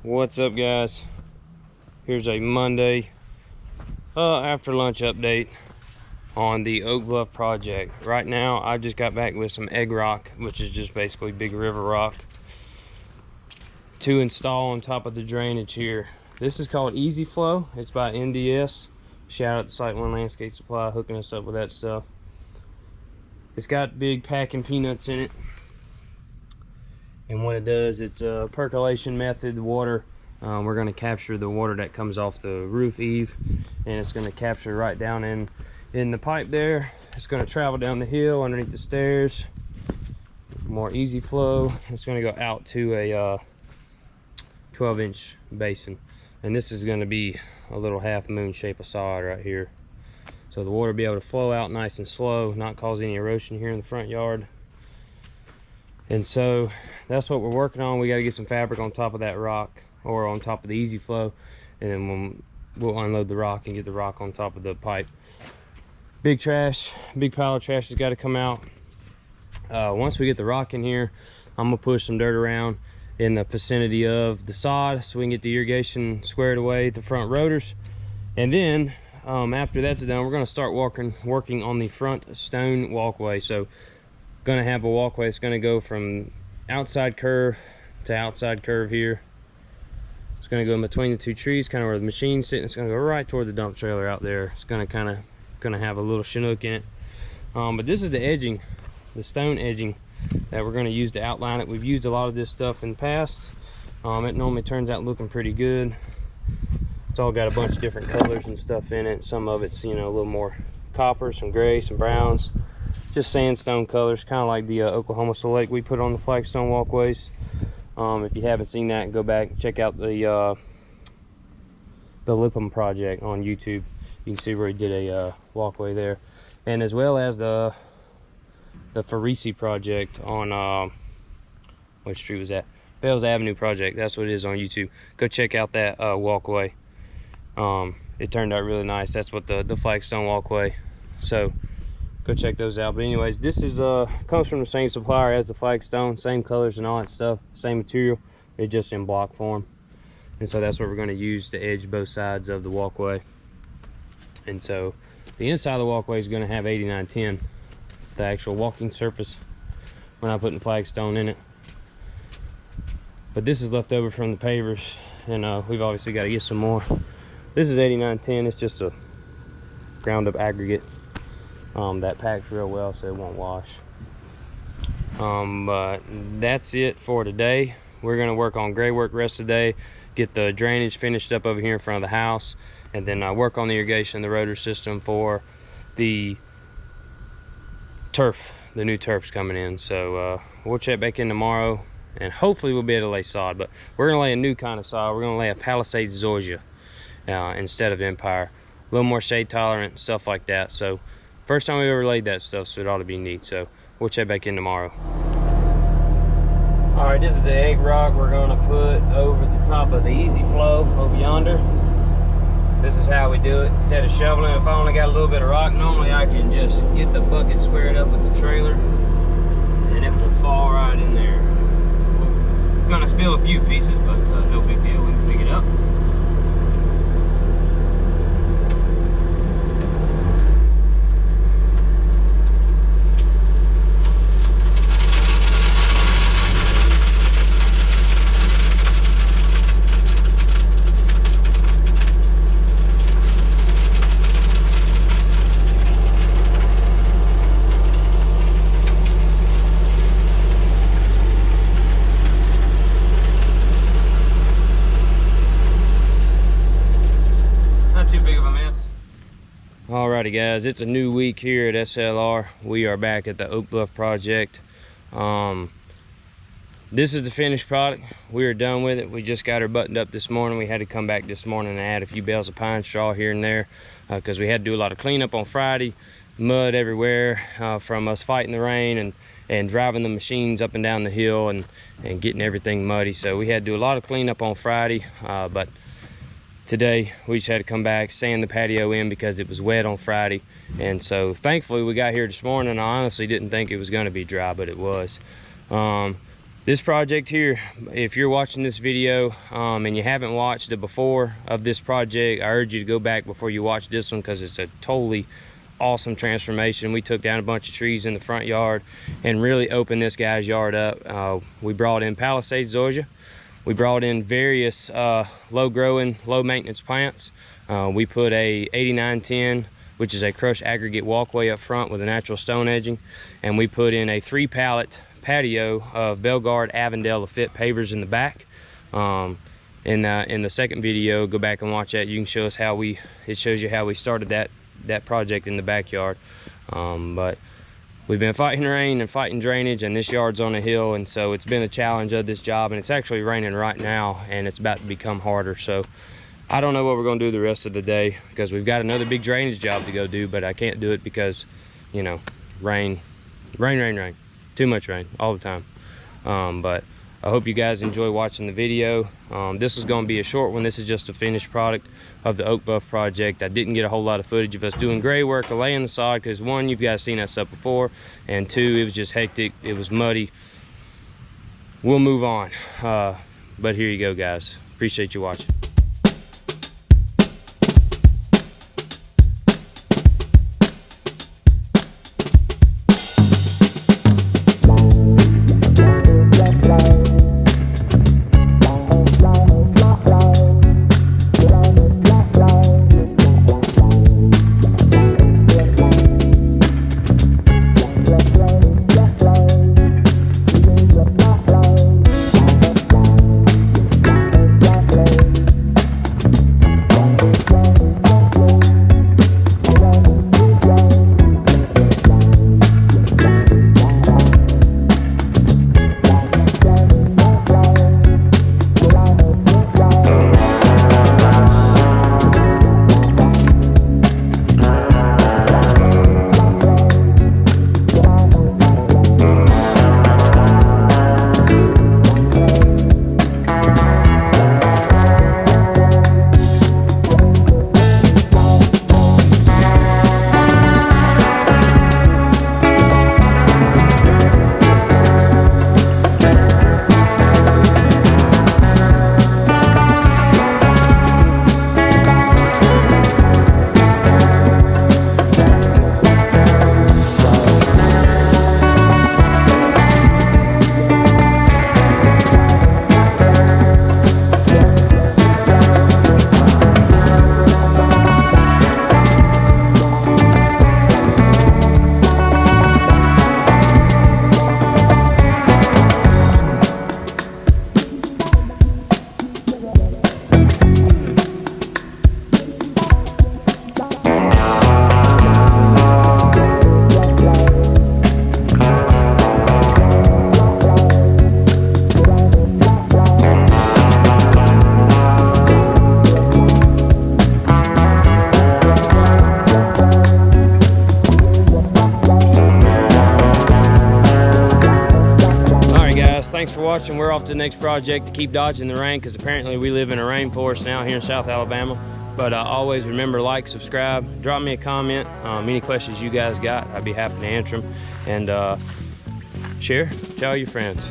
What's up, guys? Here's a Monday after lunch update on the Oak Bluff project. Right now I just got back with some egg rock, which is just basically big river rock, to install on top of the drainage here. This is called Easy Flow. It's by NDS. Shout out to Site One Landscape Supply hooking us up with that stuff. It's got big packing peanuts in it, and what it does, it's a percolation method. Water, we're going to capture the water that comes off the roof eave, and it's going to capture right down in the pipe there. It's going to travel down the hill underneath the stairs. More easy flow. It's going to go out to a 12-inch basin, and this is going to be a little half moon shape of sod right here, so the water will be able to flow out nice and slow, not cause any erosion here in the front yard. And so that's what we're working on. We got to get some fabric on top of that rock, or on top of the easy flow, and then we'll unload the rock and get the rock on top of the pipe. Big pile of trash has got to come out. Once we get the rock in here, I'm gonna push some dirt around in the vicinity of the sod so we can get the irrigation squared away, the front rotors. And then after that's done, we're going to start working on the front stone walkway. So going to have a walkway that's going to go from outside curve to outside curve here. It's going to go in between the two trees, kind of where the machine's sitting. It's going to go right toward the dump trailer out there. It's going to have a little chinook in it. But this is the edging, the stone edging that we're going to use to outline it. We've used a lot of this stuff in the past. It normally turns out looking pretty good. It's all got a bunch of different colors and stuff in it. Some of it's, you know, a little more copper, some gray, some browns, just sandstone colors, kind of like the Oklahoma Select we put on the flagstone walkways. If you haven't seen that, go back and check out the Lipum project on YouTube. You can see where he did a walkway there, and as well as the Farisi project on which street was that? Bells Avenue project. That's what it is on YouTube. Go check out that walkway. It turned out really nice. That's what the flagstone walkway. So go check those out. But anyways, this is comes from the same supplier as the flagstone, same colors and all that stuff, same material. It's just in block form, and so that's what we're going to use to edge both sides of the walkway. And so the inside of the walkway is going to have 8910, the actual walking surface, when I put flagstone in it. But this is left over from the pavers, and we've obviously got to get some more. This is 8910. It's just a ground up aggregate that packs real well, so it won't wash. But that's it for today. We're going to work on gray work rest of the day, get the drainage finished up over here in front of the house, and then work on the irrigation, the rotor system for the turf. The new turf's coming in, so we'll check back in tomorrow, and hopefully we'll be able to lay sod. But we're going to lay a new kind of sod. We're going to lay a Palisades Zoysia instead of Empire. A little more shade tolerant, stuff like that. So first time we ever laid that stuff, so it ought to be neat. So we'll check back in tomorrow. All right, this is the egg rock we're going to put over the top of the easy flow over yonder. This is how we do it. Instead of shoveling, if I only got a little bit of rock, normally I can just get the bucket squared up with the trailer, and it will fall right in there. We're gonna spill a few pieces, but no big deal. We can pick it up. Alrighty guys, it's a new week here at SLR. We are back at the Oak Bluff project. This is the finished product. We are done with it. We just got her buttoned up this morning. We had to come back this morning and add a few bales of pine straw here and there because we had to do a lot of cleanup on Friday. Mud everywhere from us fighting the rain and driving the machines up and down the hill and getting everything muddy. So we had to do a lot of cleanup on Friday, but today we just had to come back, sand the patio in because it was wet on Friday. And so thankfully we got here this morning. I honestly didn't think it was going to be dry, but it was. This project here, if you're watching this video and you haven't watched the before of this project, I urge you to go back before you watch this one, because it's a totally awesome transformation. We took down a bunch of trees in the front yard and really opened this guy's yard up. We brought in Palisades zoysia. We brought in various low growing, low maintenance plants. We put a 8910, which is a crushed aggregate walkway up front with a natural stone edging, and we put in a 3 pallet patio of Bellegarde Avondale Lafitte pavers in the back. In the second video, go back and watch that. You can show us how it shows you how we started that project in the backyard. But we've been fighting rain and fighting drainage, and this yard's on a hill, and so it's been a challenge of this job, and it's actually raining right now, and it's about to become harder. So I don't know what we're going to do the rest of the day, because we've got another big drainage job to go do, but I can't do it because, you know, rain, too much rain all the time. But I hope you guys enjoy watching the video. This is going to be a short one. This is just a finished product of the Oak Bluff project. I didn't get a whole lot of footage of us doing gray work or laying the sod, because one, you guys seen that stuff before, and two, it was just hectic, it was muddy. We'll move on. But here you go, guys. Appreciate you watching. Thanks for watching. We're off to the next project to keep dodging the rain, because apparently we live in a rainforest now here in South Alabama. But always remember, like, subscribe, drop me a comment. Any questions you guys got, I'd be happy to answer them. And share, tell your friends.